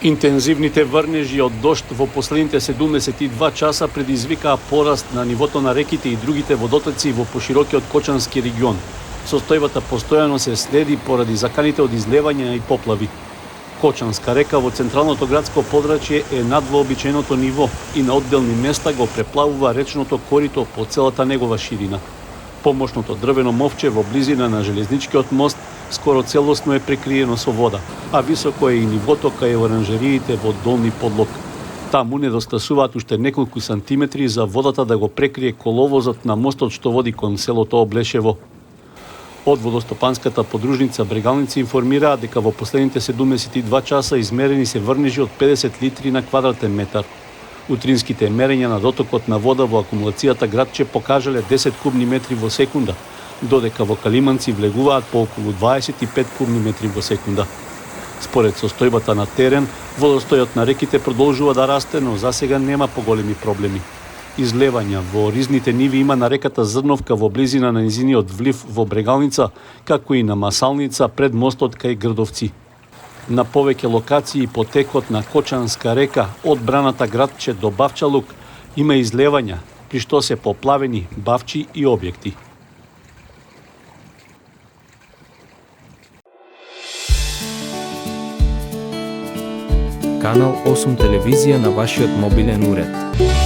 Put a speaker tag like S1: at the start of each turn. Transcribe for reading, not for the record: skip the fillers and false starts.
S1: Интензивните врнежи од дожд во последните 72 часа предизвикаа пораст на нивото на реките и другите водотоци во поширокиот Кочански регион. Состојбата постојано се следи поради заканите од излевања и поплави. Кочанска река во централното градско подрачје е над вообичаеното ниво и на одделни места го преплавува речното корито по целата негова ширина. Помошното дрвено мовче во близина на железничкиот мост скоро целосно е прекриено со вода, а високо е и нивото кај оранжериите во Долни Подлог. Таму недостасуваат уште неколку сантиметри за водата да го прекрие коловозот на мостот што води кон селото Облешево. Од водостопанската подружница Брегалници информираат дека во последните 72 часа измерени се врнежи од 50 литри на квадратен метар. Утринските мерења на дотокот на вода во акумулацијата градче покажале 10 кубни метри во секунда, додека во Калиманци влегуваат по околу 25 кубни метри во секунда. Според состојбата на терен, водостојот на реките продолжува да расте, но засега нема поголеми проблеми. Излевања во ризните ниви има на реката Зрновка во близина на низиниот влив во Брегалница, како и на Масалница пред мостот кај Грдовци. На повеќе локации по текот на Кочанска река од браната градче до Бавчалук има излевања, при што се поплавени бавчи и објекти.
S2: Канал 8 телевизија на вашиот мобилен уред.